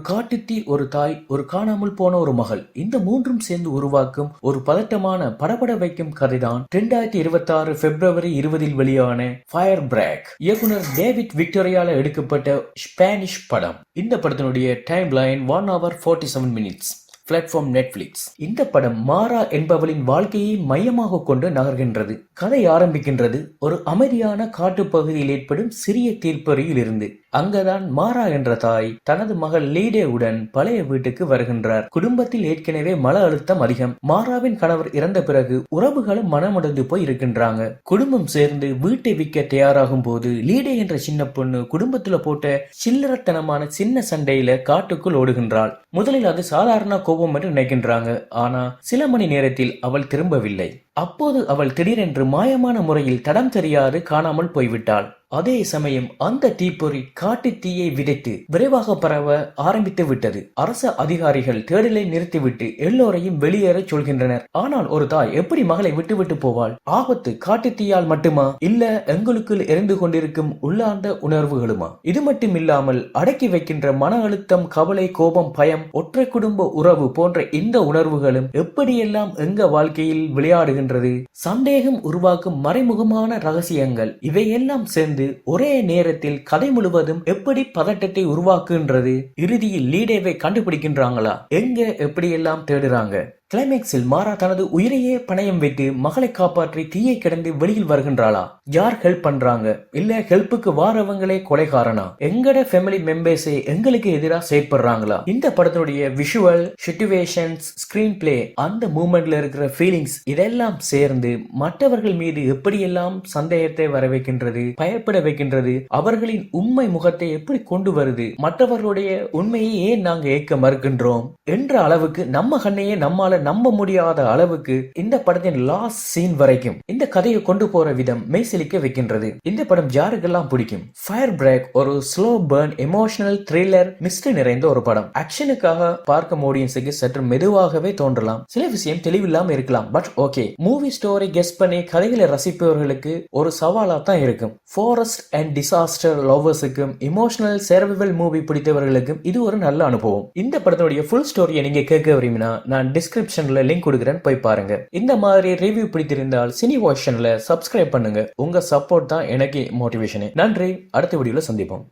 காட்டுத்தீ, ஒரு தாய், ஒரு காணாமல் போன ஒரு மகள், இந்த மூன்றும் சேர்ந்து உருவாக்கும் ஒரு பதட்டமான படபட வைக்கும் கதைதான் 2026 பிப்ரவரி 20 வெளியான ஃபயர் பிரேக். இயக்குனர் டேவிட் விக்டோரியால எடுக்கப்பட்ட ஸ்பானிஷ் படம். இந்த படத்தினுடைய time line 1 hour 47 minutes. Platform Netflix. இந்த படம் மாரா என்பவளின் வாழ்க்கையை மையமாக கொண்டு நகர்கின்றது. கதை ஆரம்பிக்கின்றது ஒரு அமைதியான காட்டுப்பகுதியில் ஏற்படும் சிறிய தீர்ப்பறியில் இருந்து. அங்கதான் மாரா என்ற தாய் தனது மகள் லீடேவுடன் பழைய வீட்டுக்கு வருகின்றார். குடும்பத்தில் ஏற்கனவே மன அழுத்தம் அதிகம். மாராவின் கணவர் இறந்த பிறகு உறவுகளும் மனமுடைந்து போய் இருக்கின்றாங்க. குடும்பம் சேர்ந்து வீட்டை விற்க தயாராகும் போது லீடே என்ற சின்ன பொண்ணு குடும்பத்துல போட்ட சில்லறத்தனமான சின்ன சண்டையில காட்டுக்குள் ஓடுகின்றாள். முதலில் அது சாதாரண கோபம் என்று நினைக்கின்றாங்க. ஆனா சில மணி நேரத்தில் அவள் திரும்பவில்லை. அப்போது அவள் திடீரென்று மாயமான முறையில் தடம் தெரியாது காணாமல் போய்விட்டாள். அதே சமயம் அந்த தீப்பொறி காட்டு தீயை விதைத்து விரைவாக பரவ ஆரம்பித்து விட்டது. அரச அதிகாரிகள் தேடலை நிறுத்திவிட்டு எல்லோரையும் வெளியேற சொல்கின்றனர். ஆனால் ஒரு தாய் எப்படி மகளை விட்டுவிட்டு போவாள்? ஆபத்து காட்டு தீயால் மட்டுமா, இல்ல எங்களுக்குள் எரிந்து கொண்டிருக்கும் உள்ளார்ந்த உணர்வுகளுமா? இது மட்டும் இல்லாமல் அடக்கி வைக்கின்ற மன அழுத்தம், கவலை, கோபம், பயம், ஒற்றை குடும்ப உறவு போன்ற இந்த உணர்வுகளும் எப்படியெல்லாம் எங்க வாழ்க்கையில் விளையாடுகின்றது? சந்தேகம் உருவாக்கும் மறைமுகமான ரகசியங்கள், இவையெல்லாம் சேர்ந்து ஒரே நேரத்தில் கதை முழுவதும் எப்படி பதட்டத்தை உருவாக்குகின்றது. இறுதியில் லீடேவை கண்டுபிடிக்கின்றாங்களா? எங்க எப்படியெல்லாம் தேடுறாங்க? கிளைமேக்ஸில் மாரா தனது உயிரையே பணயம் வைத்து மகளை காப்பாற்றி தீயை கிடந்து வெளியில் வருகின்றாளா? யார் ஹெல்ப் பண்றாங்க? இல்ல ஹெல்ப்புக்கு வாரவங்களே கொலைகாரனா? எங்கட ஃபேமிலி மெம்பர்ஸே எங்களுக்கு எதிராக செயற்படுறாங்களா? இந்த படத்தினுடைய விஷுவல், சிச்சுவேஷன்ஸ், ஸ்கிரீன் பிளே, அந்த மூமெண்ட்ல இருக்கிற ஃபீலிங்ஸ் இதெல்லாம் சேர்ந்து மற்றவர்கள் மீது எப்படியெல்லாம் சந்தேகத்தை வர வைக்கின்றது, பயப்பட வைக்கின்றது, அவர்களின் உண்மை முகத்தை எப்படி கொண்டு வருது, மற்றவர்களுடைய உண்மையை ஏன் நாங்க ஏற்க மறுக்கின்றோம் என்ற அளவுக்கு நம்ம கண்ணையே நம்மால நம்ப முடியாத அளவுக்கு இந்த படத்தின் லாஸ்ட் சீன் வரைக்கும் இந்த கதையை கொண்டு போற விதம் மெய்சிலிக்க வைக்கின்றது. இந்த படம் யாருக்கெல்லாம் பிடிக்கும்? ஃபயர் பிரேக் ஒரு slow burn, emotional thriller, mystery நிறைந்த ஒரு படம். ஆக்ஷனுக்காக பார்க்கும் ஆடியன்ஸுக்கு சற்று மெதுவாகவே தோன்றலாம். சில விஷயம் தெளிவில்லாம இருக்கலாம். But okay, movie story guess பண்ணி கதைகளை ரசிப்பவர்களுக்கு ஒரு சவாலா தான் இருக்கும். ஃபாரஸ்ட் அண்ட் டிசாஸ்டர் லவர்ஸுக்கும் எமோஷனல் சர்வைவல் மூவி பிடித்தவர்களுக்கும் இது ஒரு நல்ல அனுபவம். இந்த படத்தினுடைய ஃபுல் ஸ்டோரியை நீங்க கேட்க விரும்பினா நான் டிஸ்கிரிப்ஷன்ல லிங்க் கொடுக்கிறேன், போய் பாருங்க. இந்த மாதிரி ரிவ்யூ பிடித்திருந்தால் சினி வாஷன்ல சப்ஸ்கிரைப் பண்ணுங்க. உங்க சப்போர்ட் தான் எனக்கு மோட்டிவேஷன். நன்றி. அடுத்த வீடியோல சந்திப்போம்.